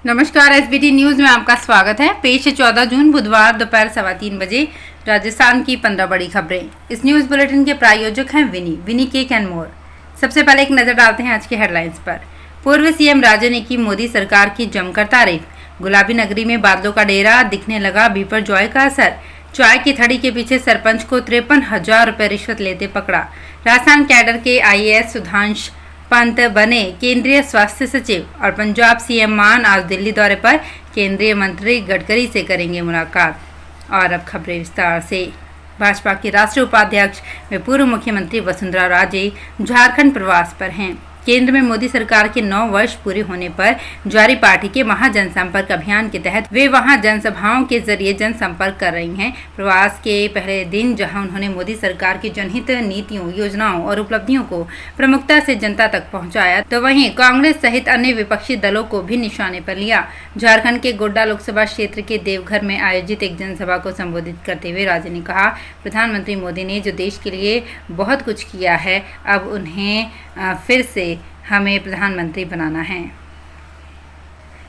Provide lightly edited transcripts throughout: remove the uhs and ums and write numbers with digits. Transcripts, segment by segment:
नमस्कार, SBT news में आपका स्वागत है। पेश है 14 जून बुधवार दोपहर 3:15 बजे राजस्थान की 15 बड़ी खबरें। इस न्यूज बुलेटिन के प्रायोजक हैं विनी केक एंड मोर। सबसे पहले एक नजर डालते हैं आज के हेडलाइंस पर। पूर्व सीएम राजे ने की मोदी सरकार की जमकर तारीफ। गुलाबी नगरी में बादलों का डेरा, दिखने लगा बिपरजॉय का असर। चाय की थड़ी के पीछे सरपंच को 53,000 रुपए रिश्वत लेते पकड़ा। राजस्थान कैडर के आईएएस सुधांश पंत बने केंद्रीय स्वास्थ्य सचिव। और पंजाब सीएम मान आज दिल्ली दौरे पर केंद्रीय मंत्री गडकरी से करेंगे मुलाकात। और अब खबरें विस्तार से। भाजपा के राष्ट्रीय उपाध्यक्ष व पूर्व मुख्यमंत्री वसुंधरा राजे झारखंड प्रवास पर हैं। केंद्र में मोदी सरकार के 9 वर्ष पूरे होने पर जारी पार्टी के महाजनसंपर्क अभियान के तहत वे वहां जनसभाओं के जरिए जनसंपर्क कर रही हैं। प्रवास के पहले दिन जहां उन्होंने मोदी सरकार की जनहित नीतियों, योजनाओं और उपलब्धियों को प्रमुखता से जनता तक पहुंचाया, तो वहीं कांग्रेस सहित अन्य विपक्षी दलों को भी निशाने पर लिया। झारखंड के गोड्डा लोकसभा क्षेत्र के देवघर में आयोजित एक जनसभा को संबोधित करते हुए राजे ने कहा, प्रधानमंत्री मोदी ने जो देश के लिए बहुत कुछ किया है, अब उन्हें फिर से हमें प्रधानमंत्री बनाना है।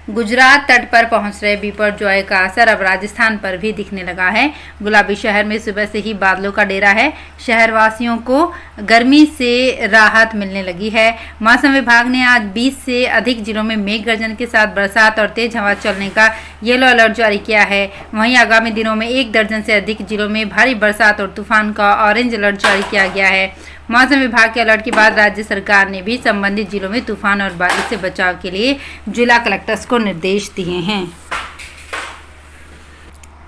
गुजरात तट पर पहुंच रहे बिपरजॉय का असर अब राजस्थान पर भी दिखने लगा है। गुलाबी शहर में सुबह से ही बादलों का डेरा है। शहरवासियों को गर्मी से राहत मिलने लगी है। मौसम विभाग ने आज 20 से अधिक जिलों में मेघ गर्जन के साथ बरसात और तेज हवा चलने का येलो अलर्ट जारी किया है। वहीं आगामी दिनों में 1 दर्जन से अधिक जिलों में भारी बरसात और तूफान का ऑरेंज अलर्ट जारी किया गया है। मौसम विभाग के अलर्ट के बाद राज्य सरकार ने भी संबंधित जिलों में तूफान और बारिश से बचाव के लिए जिला कलेक्टर्स को निर्देश दिए हैं।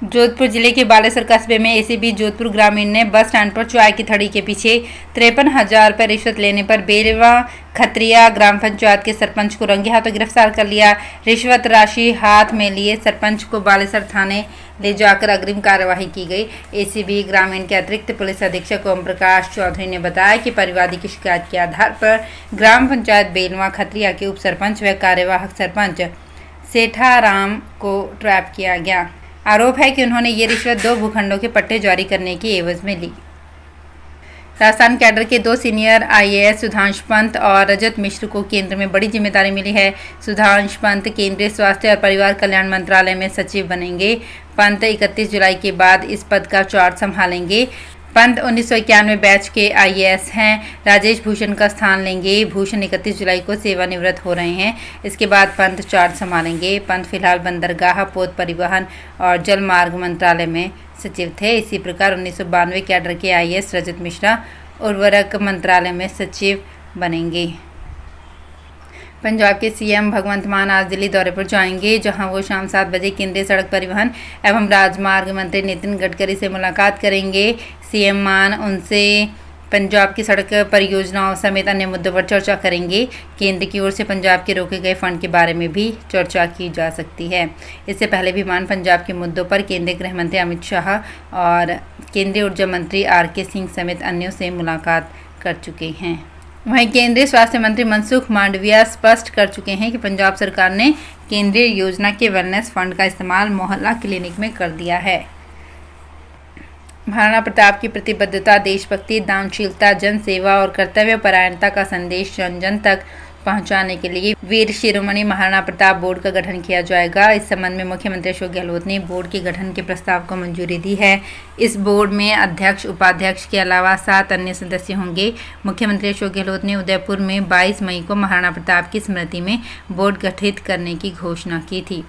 जोधपुर जिले के बालेसर कस्बे में एसीबी जोधपुर ग्रामीण ने बस स्टैंड पर चाय की थड़ी के पीछे 53,000 रुपए रिश्वत लेने पर बेरवा खत्रिया ग्राम पंचायत के सरपंच को रंगे हाथों गिरफ्तार कर लिया। रिश्वत राशि हाथ में लिए सरपंच को बालेसर थाने ले जाकर अग्रिम कार्यवाही की गई। एसीबी ग्रामीण के अतिरिक्त पुलिस अधीक्षक ओम प्रकाश चौधरी ने बताया कि परिवादी की शिकायत के आधार पर ग्राम पंचायत बेलवा खत्रिया के उप सरपंच व कार्यवाहक सरपंच सेठाराम को ट्रैप किया गया। आरोप है कि उन्होंने ये रिश्वत 2 भूखंडों के पट्टे जारी करने की एवज में ली। राजस्थान कैडर के 2 सीनियर आईएएस सुधांश पंत और रजत मिश्र को केंद्र में बड़ी जिम्मेदारी मिली है। सुधांश पंत केंद्रीय स्वास्थ्य और परिवार कल्याण मंत्रालय में सचिव बनेंगे। पंत 31 जुलाई के बाद इस पद का चार्ज संभालेंगे। पंत 1991 बैच के आईएएस हैं। राजेश भूषण का स्थान लेंगे। भूषण 31 जुलाई को सेवानिवृत्त हो रहे हैं। इसके बाद पंत चार्ज संभालेंगे। पंत फिलहाल बंदरगाह, पोत परिवहन और जल मार्ग मंत्रालय में सचिव थे। इसी प्रकार 1992 कैडर के आईएएस रजत मिश्रा उर्वरक मंत्रालय में सचिव बनेंगे। पंजाब के सीएम भगवंत मान आज दिल्ली दौरे पर जाएंगे, जहां वो शाम 7 बजे केंद्रीय सड़क परिवहन एवं राजमार्ग मंत्री नितिन गडकरी से मुलाकात करेंगे। सीएम मान उनसे पंजाब की सड़क परियोजनाओं समेत अन्य मुद्दों पर चर्चा करेंगे। केंद्र की ओर से पंजाब के रोके गए फंड के बारे में भी चर्चा की जा सकती है। इससे पहले भी मान पंजाब के मुद्दों पर केंद्रीय गृह मंत्री अमित शाह और केंद्रीय ऊर्जा मंत्री आर.के. सिंह समेत अन्यों से मुलाकात कर चुके हैं। वहीं केंद्रीय स्वास्थ्य मंत्री मनसुख मांडविया स्पष्ट कर चुके हैं कि पंजाब सरकार ने केंद्रीय योजना के वेलनेस फंड का इस्तेमाल मोहल्ला क्लिनिक में कर दिया है। महाराणा प्रताप की प्रतिबद्धता, देशभक्ति, दानशीलता, जन सेवा और कर्तव्य परायणता का संदेश जन जन तक पहुंचाने के लिए वीर शिरोमणि महाराणा प्रताप बोर्ड का गठन किया जाएगा। इस संबंध में मुख्यमंत्री अशोक गहलोत ने बोर्ड के गठन के प्रस्ताव को मंजूरी दी है। इस बोर्ड में अध्यक्ष, उपाध्यक्ष के अलावा 7 अन्य सदस्य होंगे। मुख्यमंत्री अशोक गहलोत ने उदयपुर में 22 मई को महाराणा प्रताप की स्मृति में बोर्ड गठित करने की घोषणा की थी।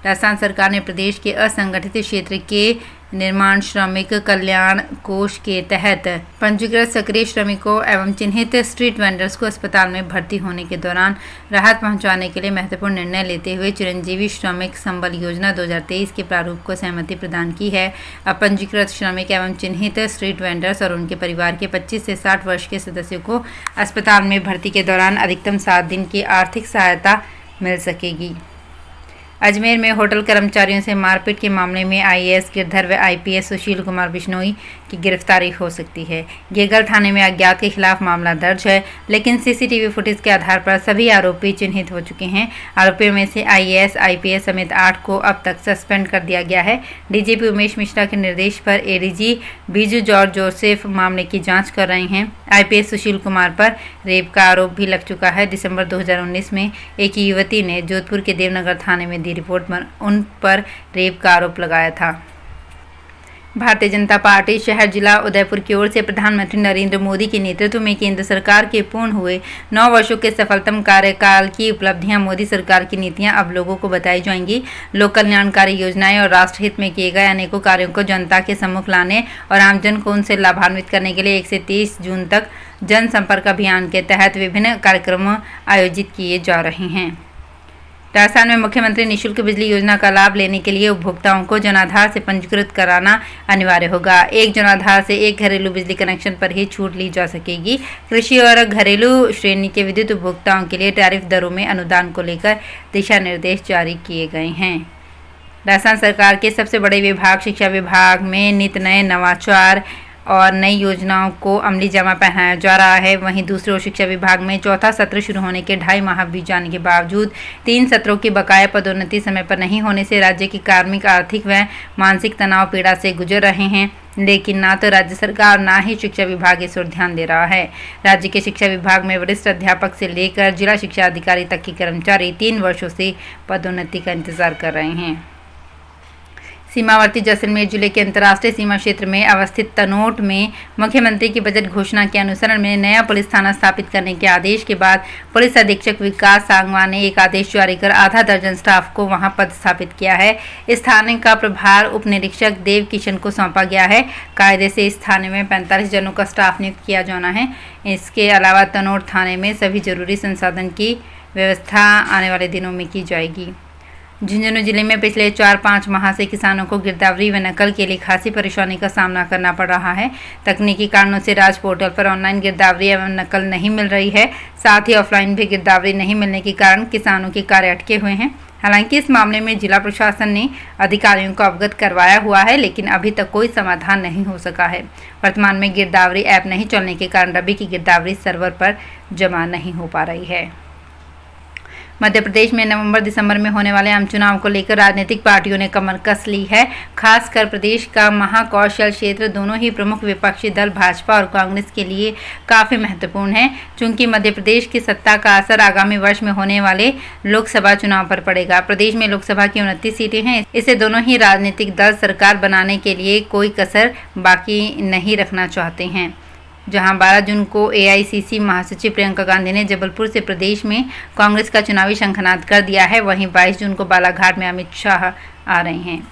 राजस्थान सरकार ने प्रदेश के असंगठित क्षेत्र के निर्माण श्रमिक कल्याण कोष के तहत पंजीकृत सक्रिय श्रमिकों एवं चिन्हित स्ट्रीट वेंडर्स को अस्पताल में भर्ती होने के दौरान राहत पहुंचाने के लिए महत्वपूर्ण निर्णय लेते हुए चिरंजीवी श्रमिक संबल योजना 2023 के प्रारूप को सहमति प्रदान की है। अब पंजीकृत श्रमिक एवं चिन्हित स्ट्रीट वेंडर्स और उनके परिवार के 25 से 60 वर्ष के सदस्यों को अस्पताल में भर्ती के दौरान अधिकतम 7 दिन की आर्थिक सहायता मिल सकेगी। अजमेर में होटल कर्मचारियों से मारपीट के मामले में आईएएस गिरधर व आईपीएस सुशील कुमार बिश्नोई की गिरफ्तारी हो सकती है। गेगल थाने में अज्ञात के खिलाफ मामला दर्ज है, लेकिन सीसीटीवी फुटेज के आधार पर सभी आरोपी चिन्हित हो चुके हैं। आरोपियों में से आईएएस, आईपीएस समेत 8 को अब तक सस्पेंड कर दिया गया है। डीजीपी उमेश मिश्रा के निर्देश पर एडीजी बीजू जॉर्ज जोसेफ मामले की जाँच कर रहे हैं। आईपीएस सुशील कुमार पर रेप का आरोप भी लग चुका है। दिसंबर 2019 में एक युवती ने जोधपुर के देवनगर थाने में दी रिपोर्ट पर उन पर रेप का आरोप लगाया था। भारतीय जनता पार्टी शहर जिला उदयपुर की ओर से प्रधानमंत्री नरेंद्र मोदी के नेतृत्व में केंद्र सरकार के पूर्ण हुए 9 वर्षों के सफलतम कार्यकाल की उपलब्धियां, मोदी सरकार की नीतियां अब लोगों को बताई जाएंगी। लोक कल्याणकारी योजनाएं और राष्ट्रहित में किए गए अनेकों कार्यों को जनता के सम्मुख लाने और आमजन को उनसे लाभान्वित करने के लिए 1 से 30 जून तक जनसंपर्क अभियान के तहत विभिन्न कार्यक्रम आयोजित किए जा रहे हैं। राजस्थान में मुख्यमंत्री निःशुल्क बिजली योजना का लाभ लेने के लिए उपभोक्ताओं को जनाधार से पंजीकृत कराना अनिवार्य होगा। एक जनाधार से एक घरेलू बिजली कनेक्शन पर ही छूट ली जा सकेगी। कृषि और घरेलू श्रेणी के विद्युत उपभोक्ताओं के लिए टैरिफ दरों में अनुदान को लेकर दिशा निर्देश जारी किए गए हैं। राजस्थान सरकार के सबसे बड़े विभाग शिक्षा विभाग में नित नए नवाचार और नई योजनाओं को अमली जामा पहनाया जा रहा है। वहीं दूसरी ओर शिक्षा विभाग में चौथा सत्र शुरू होने के 2.5 माह बीत जाने के बावजूद 3 सत्रों की बकाया पदोन्नति समय पर नहीं होने से राज्य की कार्मिक, आर्थिक व मानसिक तनाव पीड़ा से गुजर रहे हैं। लेकिन ना तो राज्य सरकार ना ही शिक्षा विभाग इस ओर ध्यान दे रहा है। राज्य के शिक्षा विभाग में वरिष्ठ अध्यापक से लेकर जिला शिक्षा अधिकारी तक के कर्मचारी 3 वर्षों से पदोन्नति का इंतजार कर रहे हैं। सीमावर्ती जैसलमेर जिले के अंतर्राष्ट्रीय सीमा क्षेत्र में अवस्थित तनोट में मुख्यमंत्री की बजट घोषणा के अनुसरण में नया पुलिस थाना स्थापित करने के आदेश के बाद पुलिस अधीक्षक विकास सांगवान ने एक आदेश जारी कर आधा दर्जन स्टाफ को वहां पदस्थापित किया है। इस थाने का प्रभार उप निरीक्षक देव किशन को सौंपा गया है। कायदे से इस थाने में 45 जनों का स्टाफ नियुक्त किया जाना है। इसके अलावा तनोट थाने में सभी जरूरी संसाधन की व्यवस्था आने वाले दिनों में की जाएगी। झुंझुनू जिले में पिछले 4-5 माह से किसानों को गिरदावरी व नकल के लिए खासी परेशानी का सामना करना पड़ रहा है। तकनीकी कारणों से राज पोर्टल पर ऑनलाइन गिरदावरी एवं नकल नहीं मिल रही है। साथ ही ऑफलाइन भी गिरदावरी नहीं मिलने के कारण किसानों के कार्य अटके हुए हैं। हालांकि इस मामले में जिला प्रशासन ने अधिकारियों को अवगत करवाया हुआ है, लेकिन अभी तक कोई समाधान नहीं हो सका है। वर्तमान में गिरदावरी ऐप नहीं चलने के कारण रबी की गिरदावरी सर्वर पर जमा नहीं हो पा रही है। मध्य प्रदेश में नवंबर-दिसंबर में होने वाले आम चुनाव को लेकर राजनीतिक पार्टियों ने कमर कस ली है। खासकर प्रदेश का महाकौशल क्षेत्र दोनों ही प्रमुख विपक्षी दल भाजपा और कांग्रेस के लिए काफी महत्वपूर्ण है, चूंकि मध्य प्रदेश की सत्ता का असर आगामी वर्ष में होने वाले लोकसभा चुनाव पर पड़ेगा। प्रदेश में लोकसभा की 29 सीटें हैं। इससे दोनों ही राजनीतिक दल सरकार बनाने के लिए कोई कसर बाकी नहीं रखना चाहते हैं। जहां 12 जून को एआईसीसी महासचिव प्रियंका गांधी ने जबलपुर से प्रदेश में कांग्रेस का चुनावी शंखनाद कर दिया है, वहीं 22 जून को बालाघाट में अमित शाह आ रहे हैं।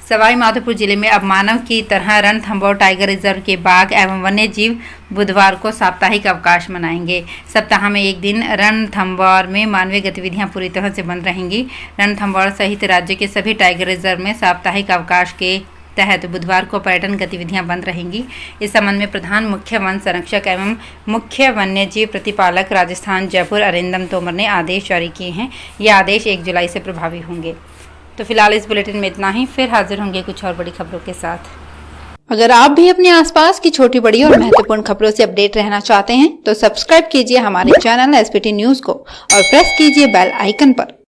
सवाई माधोपुर जिले में अब मानव की तरह रणथंभौर टाइगर रिजर्व के बाघ एवं वन्य जीव बुधवार को साप्ताहिक अवकाश मनाएंगे। सप्ताह में एक दिन रणथंभौर में मानवीय गतिविधियां पूरी तरह से बंद रहेंगी। रणथंभौर सहित राज्य के सभी टाइगर रिजर्व में साप्ताहिक अवकाश के तहत बुधवार को पर्यटन गतिविधियां बंद रहेंगी। इस संबंध में प्रधान मुख्य वन संरक्षक एवं मुख्य वन्यजीव प्रतिपालक राजस्थान जयपुर अरिंदम तोमर ने आदेश जारी किए हैं। ये आदेश 1 जुलाई से प्रभावी होंगे। तो फिलहाल इस बुलेटिन में इतना ही, फिर हाजिर होंगे कुछ और बड़ी खबरों के साथ। अगर आप भी अपने आसपास की छोटी बड़ी और महत्वपूर्ण खबरों से अपडेट रहना चाहते हैं तो सब्सक्राइब कीजिए हमारे चैनल एसपीटी न्यूज को और प्रेस कीजिए बेल आइकन पर।